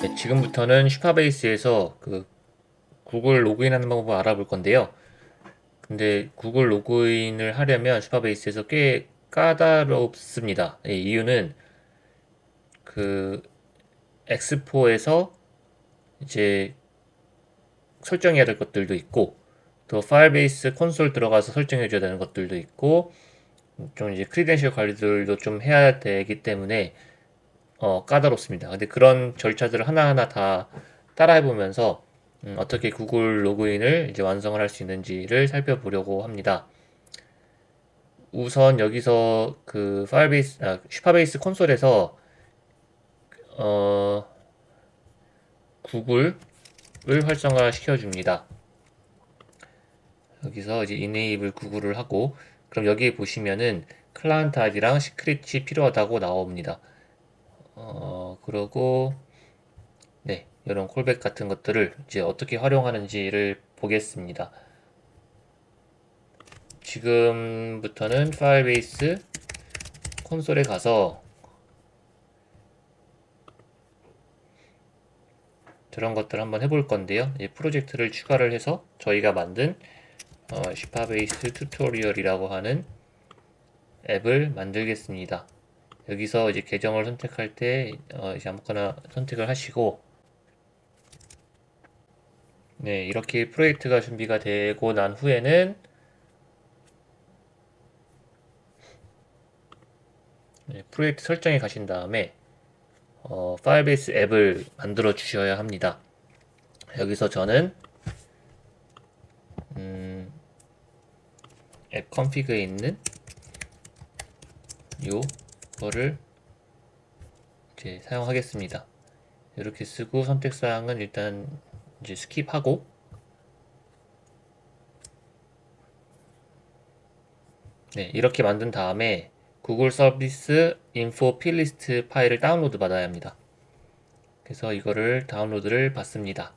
네, 지금부터는 슈퍼베이스에서 그 구글 로그인하는 방법을 알아볼 건데요. 근데 구글 로그인을 하려면 슈퍼베이스에서 꽤 까다롭습니다. 이유는 그 엑스포에서 이제 설정해야 될 것들도 있고, 또 파일베이스 콘솔 들어가서 설정해줘야 되는 것들도 있고, 좀 이제 크리덴셜 관리들도 좀 해야 되기 때문에 까다롭습니다. 근데 그런 절차들을 하나하나 다 따라해보면서 어떻게 구글 로그인을 이제 완성을 할 수 있는지를 살펴보려고 합니다. 우선 여기서 그 슈퍼베이스 콘솔에서 어, 구글을 활성화 시켜줍니다. 여기서 이제 enable 구글을 하고, 그럼 여기에 보시면은 클라이언트 아이디랑 시크릿이 필요하다고 나옵니다. 그러고 네, 이런 콜백 같은 것들을 이제 어떻게 활용하는지를 보겠습니다. 지금부터는 파일베이스 콘솔에 가서 저런 것들 한번 해볼 건데요. 이 프로젝트를 추가를 해서 저희가 만든 슈퍼베이스 튜토리얼이라고 하는 앱을 만들겠습니다. 여기서 이제 계정을 선택할 때 이제 아무거나 선택을 하시고, 네, 이렇게 프로젝트가 준비가 되고 난 후에는 네, 프로젝트 설정에 가신 다음에 파일베이스 앱을 만들어 주셔야 합니다. 여기서 저는 앱 컨피그에 있는 요거를 이제 사용하겠습니다. 이렇게 쓰고 선택사항은 일단 이제 스킵하고, 네, 이렇게 만든 다음에 구글 서비스 인포 필리스트 파일을 다운로드 받아야 합니다. 그래서 이거를 다운로드를 받습니다.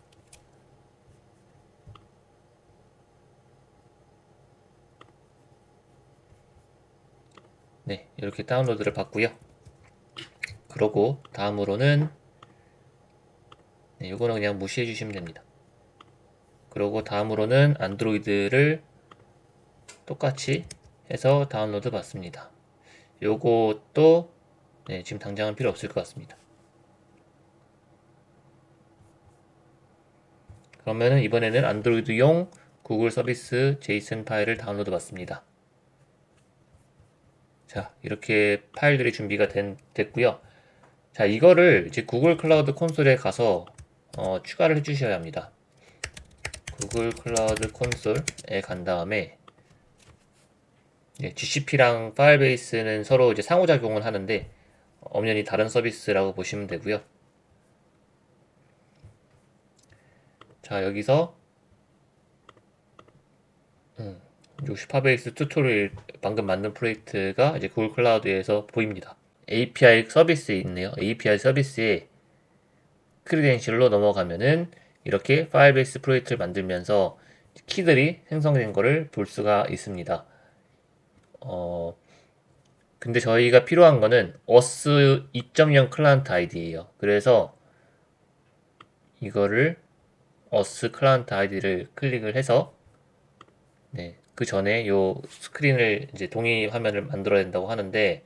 네, 이렇게 다운로드를 받고요. 그러고 다음으로는 네, 이거는 그냥 무시해 주시면 됩니다. 그러고 다음으로는 안드로이드를 똑같이 해서 다운로드 받습니다. 요것도 네, 지금 당장은 필요 없을 것 같습니다. 그러면은 이번에는 안드로이드용 구글 서비스 제이슨 파일을 다운로드 받습니다. 자, 이렇게 파일들이 준비가 됐고요. 자, 이거를 이제 구글 클라우드 콘솔에 가서 추가를 해주셔야 합니다. 구글 클라우드 콘솔에 간 다음에 GCP랑 파일베이스는 서로 이제 상호작용을 하는데 엄연히 다른 서비스라고 보시면 되고요. 자, 여기서 요 슈퍼베이스 튜토리얼 방금 만든 프로젝트가 이제 구글 클라우드에서 보입니다. API 서비스에 있네요. API 서비스에 크리덴셜로 넘어가면은 이렇게 파일베이스 프로젝트를 만들면서 키들이 생성된 거를 볼 수가 있습니다. 근데 저희가 필요한 거는 어스 2.0 클라이언트 아이디예요. 그래서 이거를 어스 클라이언트 아이디를 클릭을 해서 네, 그 전에 요 스크린을 이제 동의 화면을 만들어야 된다고 하는데,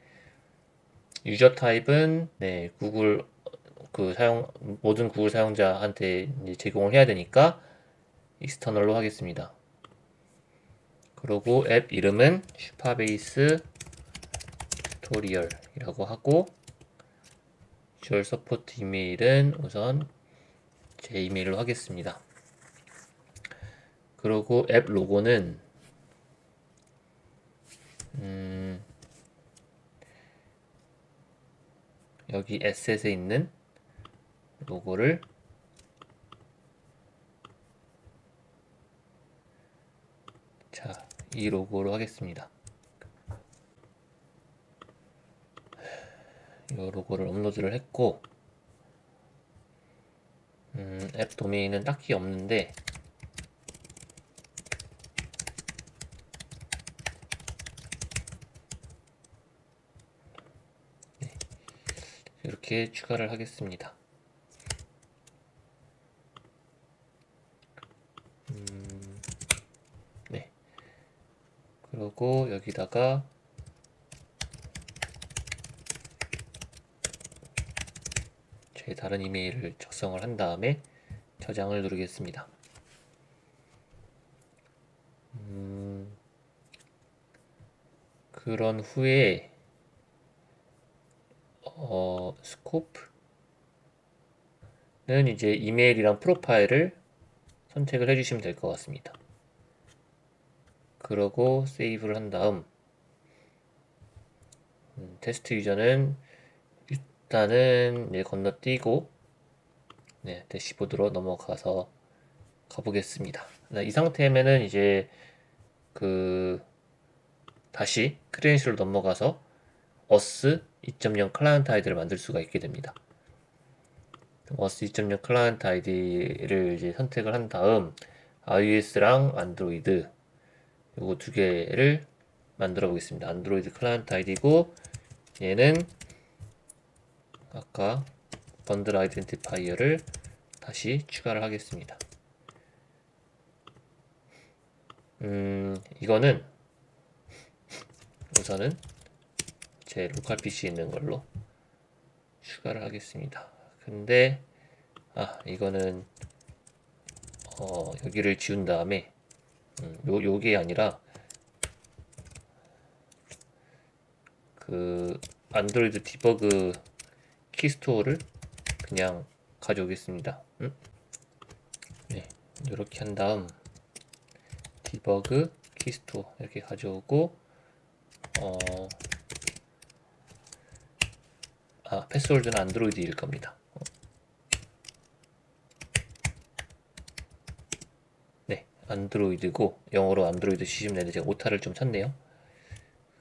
유저 타입은 네, 구글 모든 구글 사용자한테 이제 제공을 해야 되니까 익스터널로 하겠습니다. 그리고 앱 이름은 슈퍼베이스 튜토리얼이라고 하고, 주얼 서포트 이메일은 우선 제 이메일로 하겠습니다. 그리고 앱 로고는 여기 에셋에 있는 로고를 자, 이 로고로 하겠습니다. 이 로고를 업로드를 했고, 앱 도메인은 딱히 없는데 이렇게 추가를 하겠습니다. 그러고 여기다가 제 다른 이메일을 작성을 한 다음에 저장을 누르겠습니다. 그런 후에 스코프는 이제 이메일이랑 프로파일을 선택을 해주시면 될 것 같습니다. 그러고 세이브를 한 다음 테스트 유저는 일단은 건너뛰고 대시보드로 넘어가서 가보겠습니다. 이 상태면은 이제 다시 크레덴셜로 넘어가서 어스 2.0 클라이언트 아이디를 만들 수가 있게 됩니다. 어스 2.0 클라이언트 아이디를 이제 선택을 한 다음 iOS랑 안드로이드 요거 두 개를 만들어 보겠습니다. 안드로이드 클라이언트 아이디고 얘는 아까 번들 아이덴티파이어를 다시 추가를 하겠습니다. 이거는 우선은 제 로컬 PC 있는 걸로 추가를 하겠습니다. 근데 이거는 여기를 지운 다음에 요게 아니라 그 안드로이드 디버그 키스토어를 그냥 가져오겠습니다. 네, 이렇게 한 다음 디버그 키스토어 이렇게 가져오고 패스워드는 안드로이드일 겁니다. 네, 안드로이드고 영어로 안드로이드 치시면 되는데 제가 오타를 좀 쳤네요.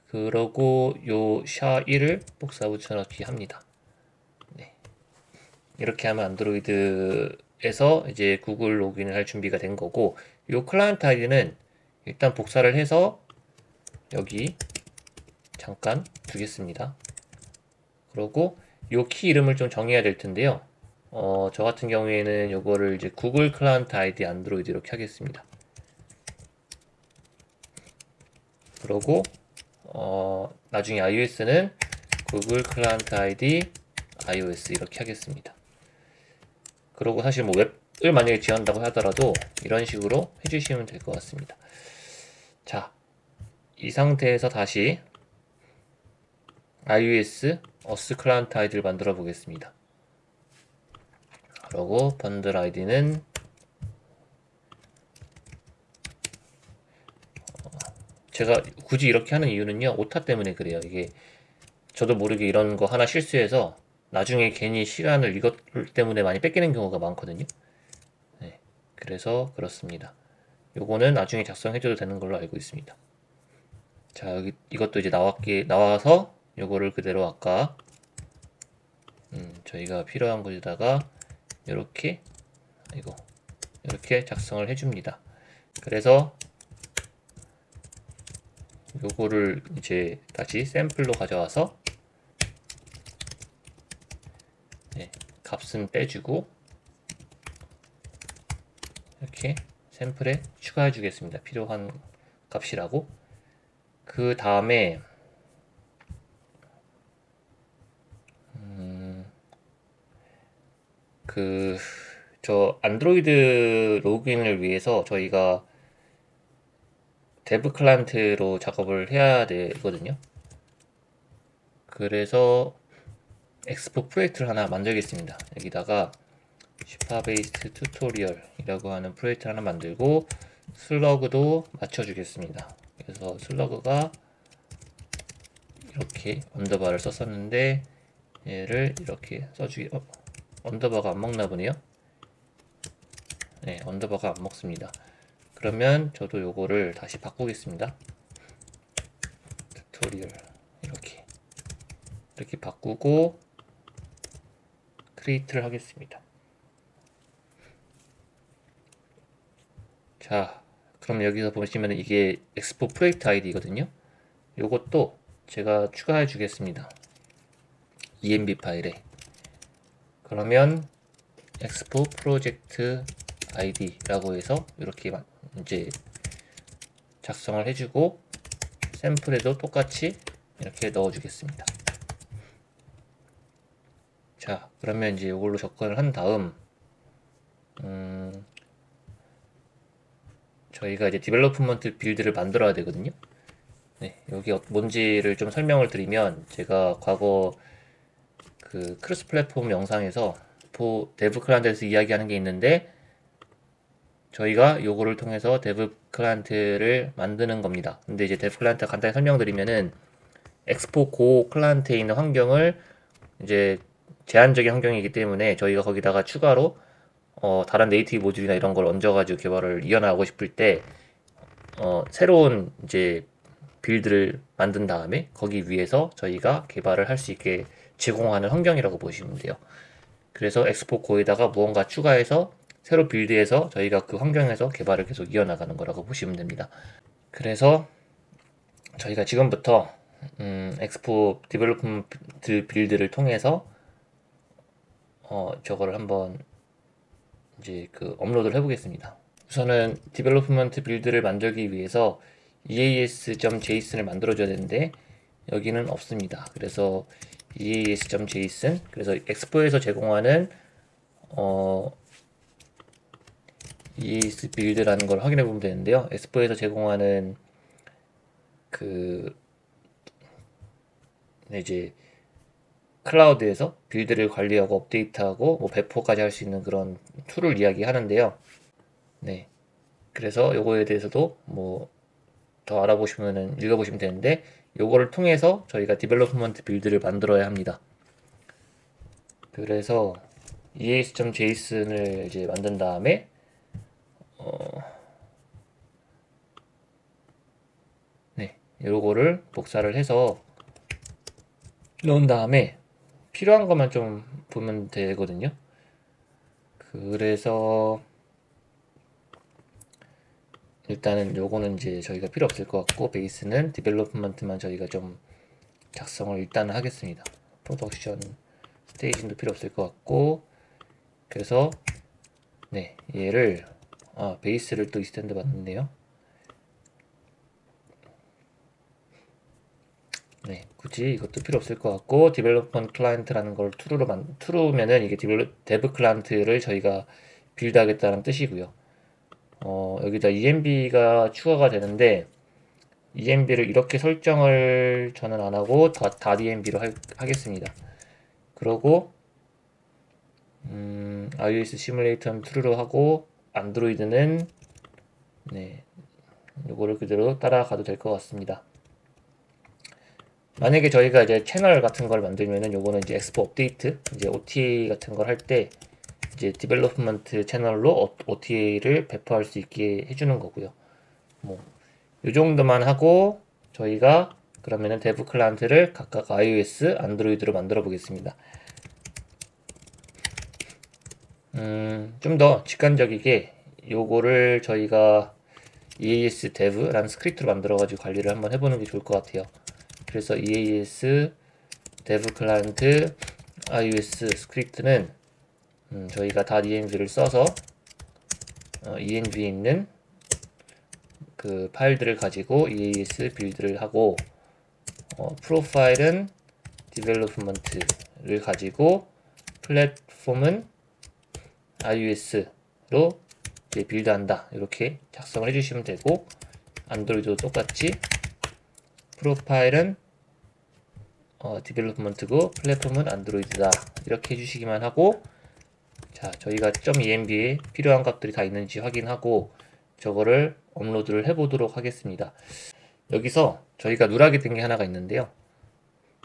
그러고 요 샤1을 복사 붙여넣기 합니다. 네. 이렇게 하면 안드로이드에서 이제 구글 로그인을 할 준비가 된 거고, 요 클라이언트 아이디는 일단 복사를 해서 여기 잠깐 두겠습니다. 그러고 요 키 이름을 좀 정해야 될 텐데요. 저 같은 경우에는 요거를 이제 구글 클라이언트 아이디 안드로이드 이렇게 하겠습니다. 그러고 나중에 iOS는 구글 클라이언트 아이디 iOS 이렇게 하겠습니다. 그리고 사실 뭐 웹을 만약에 지원한다고 하더라도 이런 식으로 해주시면 될 것 같습니다. 자, 이 상태에서 다시 iOS 어스 클라이언트 아이디를 만들어 보겠습니다. 그리고 번들 아이디는 제가 굳이 이렇게 하는 이유는요, 오타 때문에 그래요. 이게 저도 모르게 이런 거 하나 실수해서 나중에 괜히 시간을 이것 때문에 많이 뺏기는 경우가 많거든요. 네, 그래서 그렇습니다. 요거는 나중에 작성해줘도 되는 걸로 알고 있습니다. 자, 여기 이것도 이제 나와서 요거를 그대로 아까 저희가 필요한 곳에다가 이렇게 작성을 해줍니다. 그래서 요거를 이제 다시 샘플로 가져와서 값은 빼주고 이렇게 샘플에 추가해 주겠습니다. 필요한 값이라고. 그 다음에 저 안드로이드 로그인을 위해서 저희가 데브 클라이언트로 작업을 해야 되거든요. 그래서 엑스포 프로젝트를 하나 만들겠습니다. 여기다가 슈퍼베이스 튜토리얼이라고 하는 프로젝트를 하나 만들고 슬러그도 맞춰주겠습니다. 그래서 슬러그가 이렇게 언더바를 썼었는데 얘를 이렇게 언더바가 안 먹나 보네요. 네, 언더바가 안 먹습니다. 그러면 저도 요거를 다시 바꾸겠습니다. 튜토리얼 이렇게 바꾸고 크리에이트를 하겠습니다. 자, 그럼 여기서 보시면 이게 엑스포 프로젝트 아이디거든요. 요것도 제가 추가해 주겠습니다. env 파일에. 그러면 엑스포 프로젝트 아이디라고 해서 이렇게 이제 작성을 해주고 샘플에도 똑같이 이렇게 넣어주겠습니다. 자, 그러면 이제 이걸로 접근을 한 다음 저희가 이제 디벨로프먼트 빌드를 만들어야 되거든요. 네, 여기 뭔지를 좀 설명을 드리면, 제가 과거 그 크로스 플랫폼 영상에서 데브 클라이언트에서 이야기하는 게 있는데, 저희가 요거를 통해서 데브 클라이언트를 만드는 겁니다. 근데 이제 데브 클라이언트 간단히 설명드리면은, 엑스포 고 클라이언트에 있는 환경을 이제 제한적인 환경이기 때문에 저희가 거기다가 추가로 다른 네이티브 모듈이나 이런 걸 얹어가지고 개발을 이어나가고 싶을 때 새로운 이제 빌드를 만든 다음에 거기 위에서 저희가 개발을 할 수 있게 제공하는 환경이라고 보시면 돼요. 그래서 엑스포 고에다가 무언가 추가해서 새로 빌드해서 저희가 그 환경에서 개발을 계속 이어나가는 거라고 보시면 됩니다. 그래서 저희가 지금부터 엑스포 디벨롭먼트 빌드를 통해서 저거를 한번 이제 업로드를 해보겠습니다. 우선은 디벨롭먼트 빌드를 만들기 위해서 eas.json을 만들어줘야 되는데 여기는 없습니다. 그래서 eas.json, 그래서 엑스포에서 제공하는 eas 빌드라는 걸 확인해 보면 되는데요. 엑스포에서 제공하는 이제 클라우드에서 빌드를 관리하고 업데이트하고 뭐 배포까지 할 수 있는 그런 툴을 이야기하는데요. 네, 그래서 요거에 대해서도 뭐 더 알아보시면은 읽어보시면 되는데, 요거를 통해서 저희가 디벨로프먼트 빌드를 만들어야 합니다. 그래서 eas.json을 이제 만든 다음에 네, 요거를 복사를 해서 넣은 다음에 필요한 것만 좀 보면 되거든요. 그래서 일단은 요거는 이제 저희가 필요 없을 것 같고, 베이스는 디벨로프먼트만 저희가 좀 작성을 일단은 하겠습니다. 프로덕션 스테이징도 필요 없을 것 같고, 그래서 네, 얘를 베이스를 또 이스탠드 받는데요. 네, 굳이 이것도 필요 없을 것 같고, 디벨로퍼먼트 클라이언트라는 걸 트루면은 이게 데브 클라이언트를 저희가 빌드하겠다는 뜻이고요. 여기다 env가 추가가 되는데, env를 이렇게 설정을 저는 안 하고 .env로 하겠습니다. 그러고 iOS 시뮬레이터는 true로 하고, 안드로이드는 네, 요거를 그대로 따라가도 될 것 같습니다. 만약에 저희가 이제 채널 같은 걸 만들면은 요거는 이제 엑스포 업데이트, 이제 OTA 같은 걸 할 때 이제 디벨로프먼트 채널로 OTA를 배포할 수 있게 해주는 거고요. 뭐 요 정도만 하고 저희가 그러면은 데브 클라이언트를 각각 iOS, 안드로이드로 만들어 보겠습니다. 좀 더 직관적이게 요거를 저희가 eas dev라는 스크립트로 만들어 가지고 관리를 한번 해보는 게 좋을 것 같아요. 그래서 eas dev 클라이언트 iOS 스크립트는 저희가 .env를 써서 env에 있는 그 파일들을 가지고 eas 빌드를 하고, 프로파일은 디벨로프먼트를 가지고 플랫폼은 iOS로 빌드한다, 이렇게 작성을 해주시면 되고, 안드로이드도 똑같이 프로파일은 디벨로프먼트고 플랫폼은 안드로이드다, 이렇게 해주시기만 하고, 자, 저희가 .env에 필요한 값들이 다 있는지 확인하고 저거를 업로드를 해보도록 하겠습니다. 여기서 저희가 누락이 된 게 하나가 있는데요.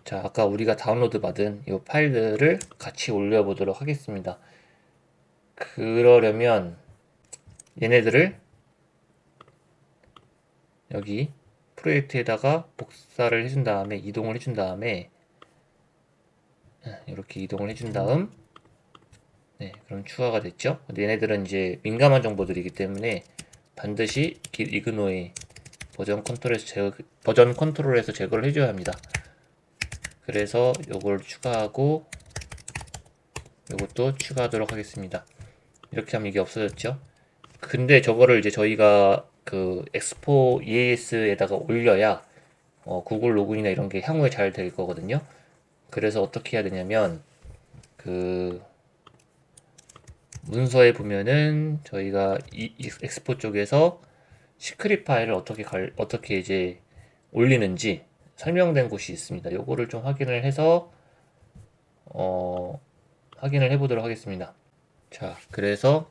자, 아까 우리가 다운로드 받은 이 파일들을 같이 올려보도록 하겠습니다. 그러려면 얘네들을 여기 프로젝트에다가 복사를 해준 다음에 이동을 해준 다음에 이렇게 이동을 해준 다음, 네, 그럼 추가가 됐죠. 근데 얘네들은 이제 민감한 정보들이기 때문에 반드시 이그노의 버전 컨트롤에서 제거를 해줘야 합니다. 그래서 요걸 추가하고 요것도 추가하도록 하겠습니다. 이렇게 하면 이게 없어졌죠. 근데 저거를 이제 저희가 그 엑스포 EAS에다가 올려야 구글 로그인이나 이런 게 향후에 잘 될 거거든요. 그래서 어떻게 해야 되냐면 그 문서에 보면은 저희가 이 엑스포 쪽에서 시크릿 파일을 어떻게 이제 올리는지 설명된 곳이 있습니다. 요거를 좀 확인을 해서 확인을 해보도록 하겠습니다. 자, 그래서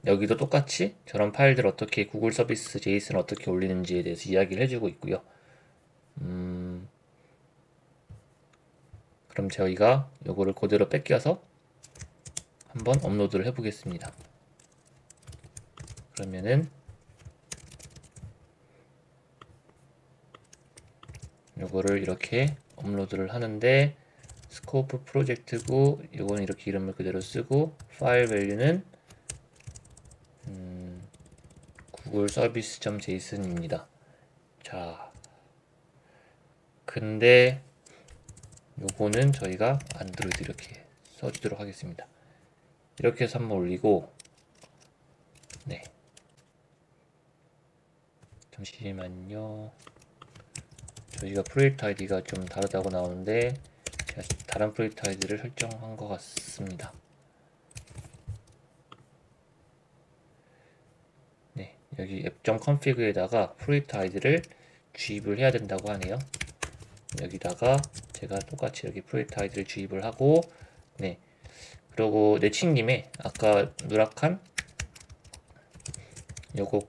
여기도 똑같이 저런 파일들 어떻게 구글 서비스 제이슨 어떻게 올리는지에 대해서 이야기를 해주고 있고요. 그럼 저희가 요거를 그대로 뺏겨서 한번 업로드를 해보겠습니다. 그러면은 요거를 이렇게 업로드를 하는데 스코프 프로젝트고 요거는 이렇게 이름을 그대로 쓰고 파일 밸류는 구글 서비스.json입니다. 자, 근데 요거는 저희가 안드로이드 이렇게 써주도록 하겠습니다. 이렇게 해서 한번 올리고, 네, 잠시만요. 저희가 프로젝트 아이디가 좀 다르다고 나오는데 제가 다른 프로젝트 아이디를 설정한 것 같습니다. 네, 여기 app.config에다가 프로젝트 아이디를 주입을 해야 된다고 하네요. 여기다가 제가 똑같이 여기 프로젝트 아이디를 주입을 하고, 네, 그리고 내친김에 아까 누락한 요거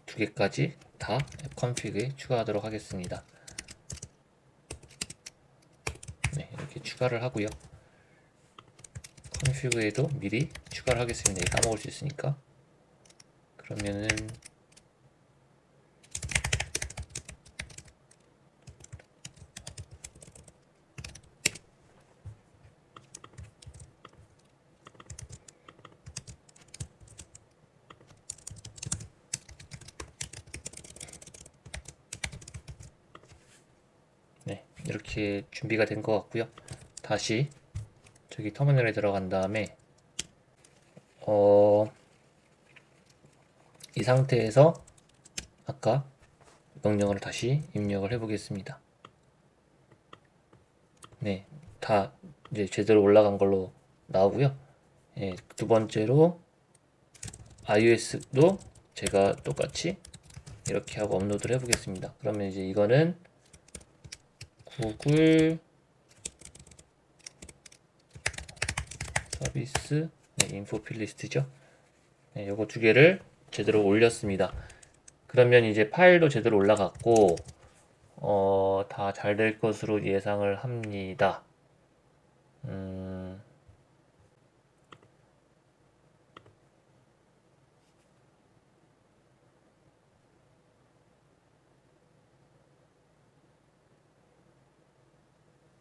두 개까지 다 app config에 추가하도록 하겠습니다. 네, 이렇게 추가를 하고요. config에도 미리 추가를 하겠습니다. 까먹을 수 있으니까. 그러면은 네, 이렇게 준비가 된 것 같고요. 다시 저기 터미널에 들어간 다음에 이 상태에서 아까 명령어를 다시 입력을 해 보겠습니다. 네, 다 이제 제대로 올라간 걸로 나오고요. 예, 두 번째로 iOS도 제가 똑같이 이렇게 하고 업로드를 해 보겠습니다. 그러면 이제 이거는 구글 서비스 인포 필리스트죠. 네, 요거 두 개를 제대로 올렸습니다. 그러면 이제 파일도 제대로 올라갔고 다 잘 될 것으로 예상을 합니다.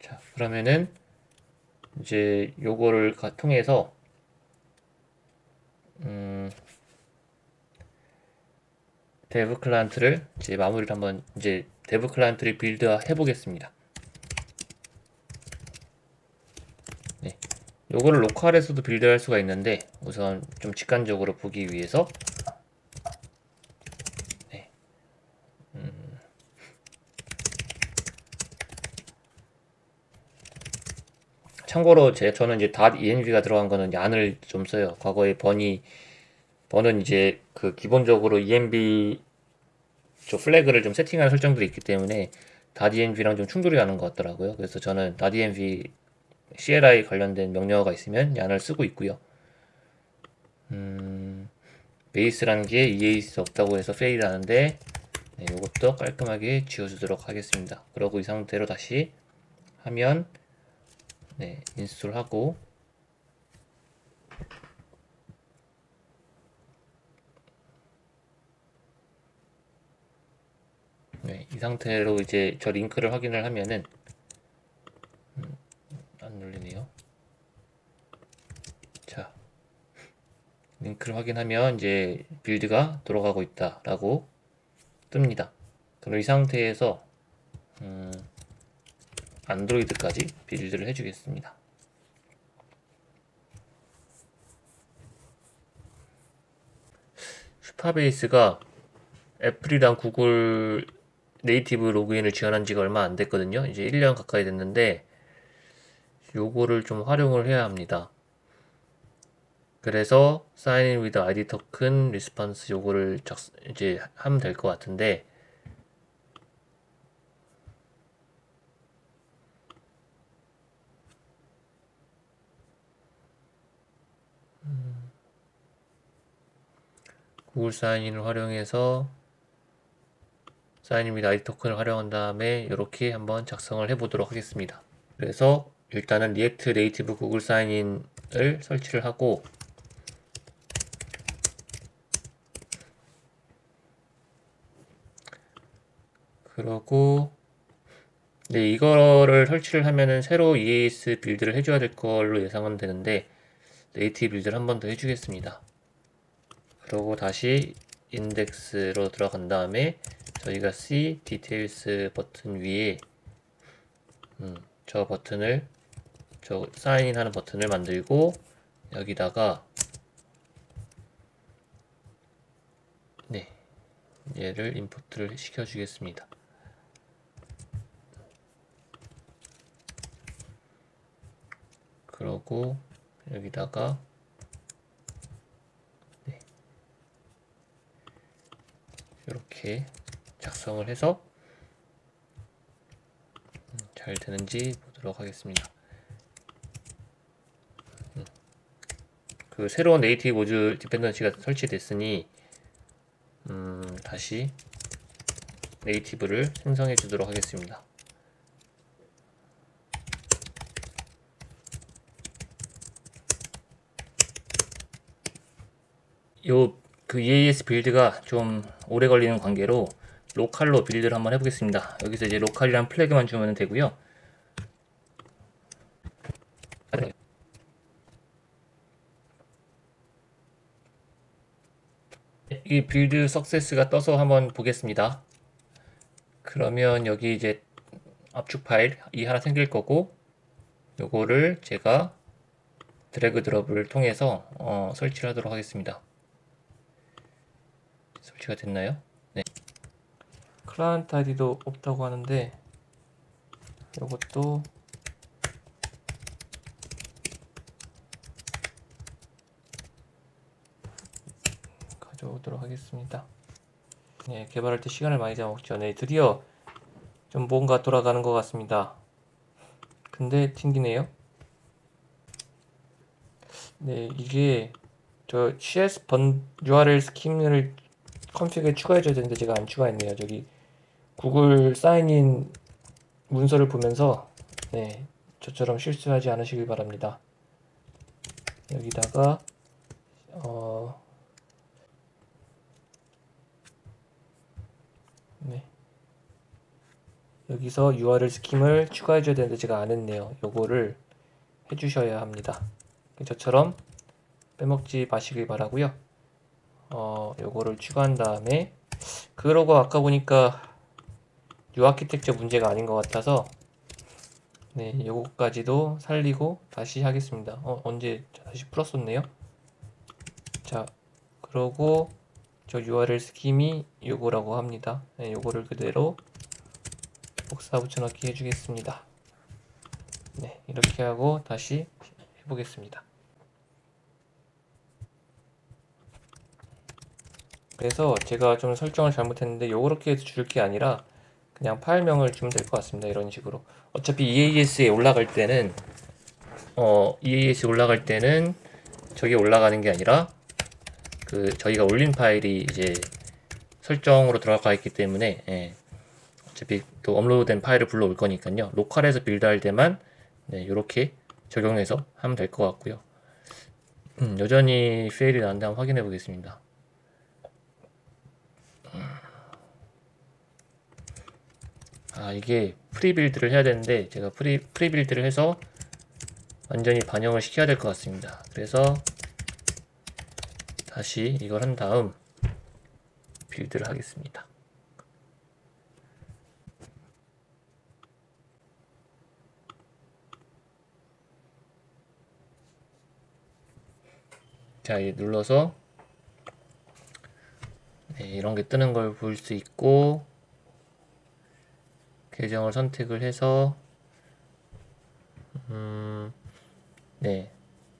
자, 그러면은 이제 요거를 통해서 데브 클라이언트를 이제 마무리를 한번 이제 데브 클라이언트를 빌드 해 보겠습니다. 네, 요거를 로컬에서도 빌드할 수가 있는데 우선 좀 직관적으로 보기 위해서 네, 참고로 저는 이제 .env가 들어간 거는 얀을 좀 써요. 과거에 버는 이제 그 기본적으로 env 저 플래그를 좀 세팅할 설정들이 있기 때문에 .env랑 좀 충돌이 나는 것 같더라고요. 그래서 저는 .env CLI 관련된 명령어가 있으면 얀을 쓰고 있고요. 베이스라는 게 EAS 없다고 해서 페일 하는데 네, 이것도 깔끔하게 지워주도록 하겠습니다. 그러고 이 상태로 다시 하면 네, 인스톨하고 네, 이 상태로 이제 저 링크를 확인을 하면은 안 눌리네요. 자, 링크를 확인하면 이제 빌드가 돌아가고 있다라고 뜹니다. 그럼 이 상태에서 안드로이드까지 빌드를 해주겠습니다. 슈퍼베이스가 애플이랑 구글 네이티브 로그인을 지원한 지가 얼마 안 됐거든요. 이제 1년 가까이 됐는데 요거를 좀 활용을 해야 합니다. 그래서 sign in with ID token response 요거를 이제 하면 될 것 같은데, 구글 사인인을 활용해서 sign in with ID 토큰을 활용한 다음에 이렇게 한번 작성을 해 보도록 하겠습니다. 그래서 일단은 리액트 네이티브 구글 사인인을 설치를 하고, 그러고 네, 이거를 설치를 하면은 새로 EAS 빌드를 해줘야 될 걸로 예상은 되는데, 네이티브 빌드를 한 번 더 해주겠습니다. 그러고 다시 인덱스로 들어간 다음에 저희가 C 디테일스 버튼 위에 저 버튼을, 저 사인인 하는 버튼을 만들고 여기다가 네, 얘를 임포트를 시켜 주겠습니다. 그러고 여기다가 네, 이렇게 작성을 해서 잘 되는지 보도록 하겠습니다. 그 새로운 네이티브 모듈 디펜던시가 설치됐으니 다시 네이티브를 생성해 주도록 하겠습니다. 그 EAS 빌드가 좀 오래 걸리는 관계로 로컬로 빌드를 한번 해보겠습니다. 여기서 이제 로컬이란 플래그만 주면 되고요. 이 빌드 석세스가 떠서 한번 보겠습니다. 그러면 여기 이제 압축 파일이 하나 생길 거고, 요거를 제가 드래그 드롭을 통해서 설치를 하도록 하겠습니다. 설치가 됐나요? 네. 클라이언트 아이디도 없다고 하는데 요것도 가져오도록 하겠습니다. 네, 개발할 때 시간을 많이 잡았죠. 네, 드디어 좀 뭔가 돌아가는 것 같습니다. 근데 튕기네요. 네, 이게 저 CS URL 스킴을 컨피그에 추가해줘야 되는데 제가 안 추가했네요. 저기 구글 사인인 문서를 보면서 네, 저처럼 실수하지 않으시길 바랍니다. 여기다가 네, 여기서 URL 스킴을 추가해줘야 되는데 제가 안 했네요. 요거를 해주셔야 합니다. 저처럼 빼먹지 마시길 바라고요. 요거를 추가한 다음에, 그러고 아까 보니까 유아키텍처 문제가 아닌 것 같아서 네, 요거까지도 살리고 다시 하겠습니다. 언제 다시 풀었었네요. 자, 그러고 저 URL 스킴이 요거라고 합니다. 네, 요거를 그대로 복사 붙여넣기 해주겠습니다. 네, 이렇게 하고 다시 해보겠습니다. 그래서 제가 좀 설정을 잘못했는데 요렇게 줄 게 아니라 그냥 파일명을 주면 될 것 같습니다. 이런 식으로. 어차피 EAS에 올라갈 때는 EAS에 올라갈 때는 저게 올라가는 게 아니라 그 저희가 올린 파일이 이제 설정으로 들어가 있기 때문에 어차피 또 업로드된 파일을 불러올 거니까요. 로컬에서 빌드할 때만 네, 이렇게 적용해서 하면 될 것 같고요. 여전히 페일이 나는데 한번 확인해 보겠습니다. 이게 프리빌드를 해야 되는데 제가 프리빌드를 해서 완전히 반영을 시켜야 될 것 같습니다. 그래서 다시 이걸 한 다음 빌드를 하겠습니다. 자, 눌러서 네, 이런 게 뜨는 걸 볼 수 있고, 계정을 선택을 해서 네,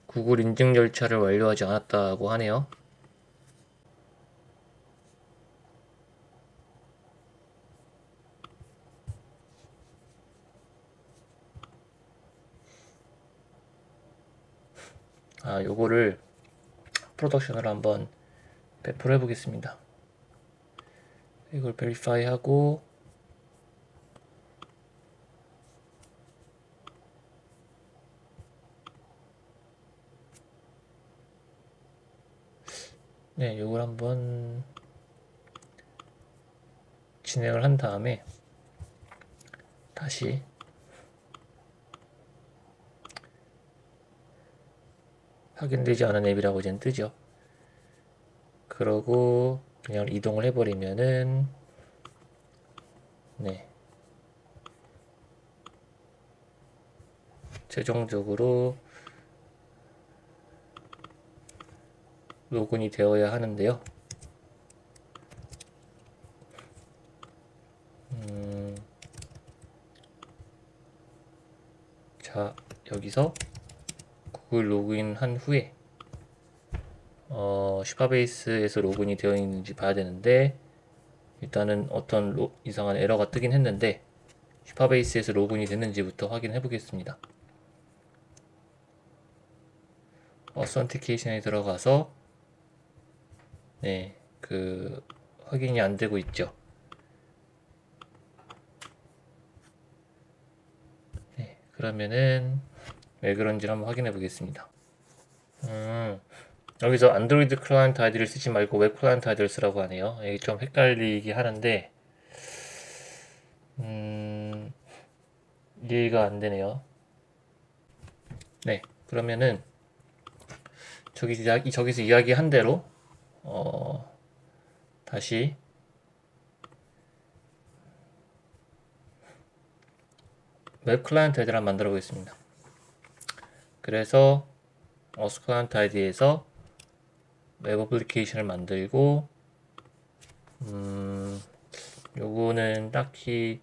구글 인증 절차를 완료하지 않았다고 하네요. 요거를 프로덕션으로 한번 배포를 해보겠습니다. 이걸 베리파이 하고 네, 요걸 한번 진행을 한 다음에 다시 확인되지 않은 앱이라고 이제 뜨죠. 그러고 그냥 이동을 해버리면은 네, 최종적으로 로그인이 되어야 하는데요. 자, 여기서 구글 로그인 한 후에 슈퍼베이스에서 로그인이 되어 있는지 봐야 되는데, 일단은 어떤 이상한 에러가 뜨긴 했는데 슈퍼베이스에서 로그인이 됐는지부터 확인해 보겠습니다. 어선티케이션에 들어가서 네, 확인이 안 되고 있죠. 네, 그러면은 왜 그런지 한번 확인해 보겠습니다. 여기서 안드로이드 클라이언트 아이디를 쓰지 말고 웹 클라이언트 아이디를 쓰라고 하네요. 이게 좀 헷갈리게 하는데 이해가 안 되네요. 네, 그러면은 저기서 이야기한 대로 다시 웹 클라이언트 아이디를 만들어 보겠습니다. 그래서 어스 클라이언트 아이디에서 웹 어플리케이션을 만들고 요거는 딱히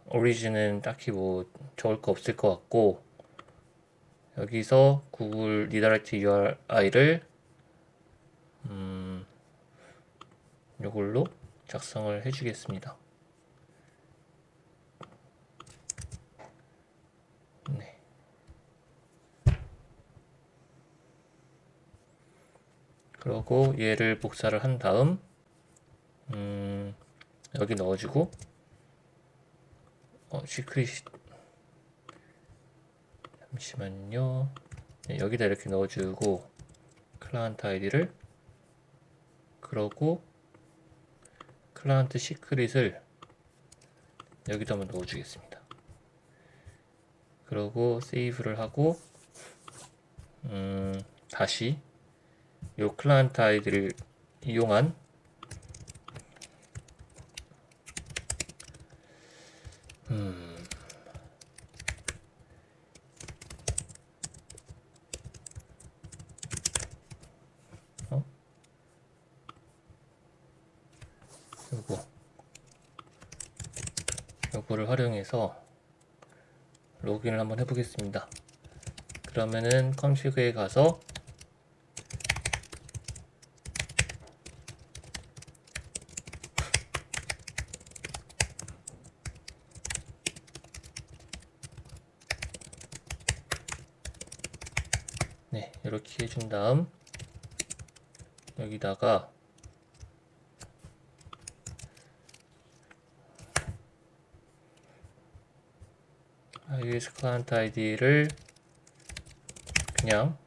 오리진은 딱히 뭐 좋을 거 없을 것 같고, 여기서 구글 리다이렉트 URI를 요걸로 작성을 해주겠습니다. 네. 그러고 얘를 복사를 한 다음 여기 넣어주고 시크릿 잠시만요. 네, 여기다 이렇게 넣어주고 클라이언트 아이디를, 그러고 클라이언트 시크릿을 여기다 한번 넣어주겠습니다. 그러고 세이브를 하고 다시 요 클라이언트 아이디를 이용한 요거를 활용해서 로그인을 한번 해보겠습니다. 그러면은 컨피그에 가서 네, 이렇게 해준 다음 여기다가 iOS 클라이언트 아이디를 그냥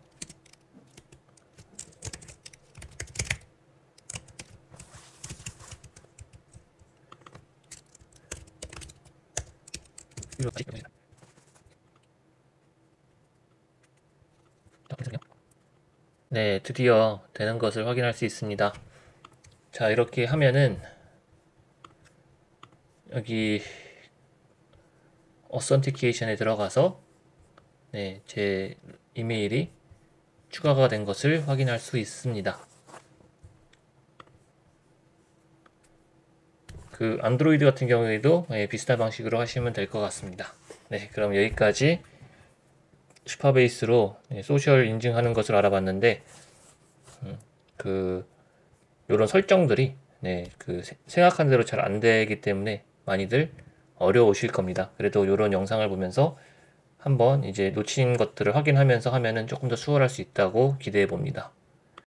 네, 드디어 되는 것을 확인할 수 있습니다. 자, 이렇게 하면은 여기 어선티케이션에 들어가서 네, 제 이메일이 추가가 된 것을 확인할 수 있습니다. 그 안드로이드 같은 경우에도 비슷한 방식으로 하시면 될 것 같습니다. 네, 그럼 여기까지 슈퍼베이스로 소셜 인증하는 것을 알아봤는데 그 요런 설정들이 그 생각한 대로 잘 안 되기 때문에 많이들 어려우실 겁니다. 그래도 요런 영상을 보면서 한번 이제 놓친 것들을 확인하면서 하면은 조금 더 수월할 수 있다고 기대해 봅니다.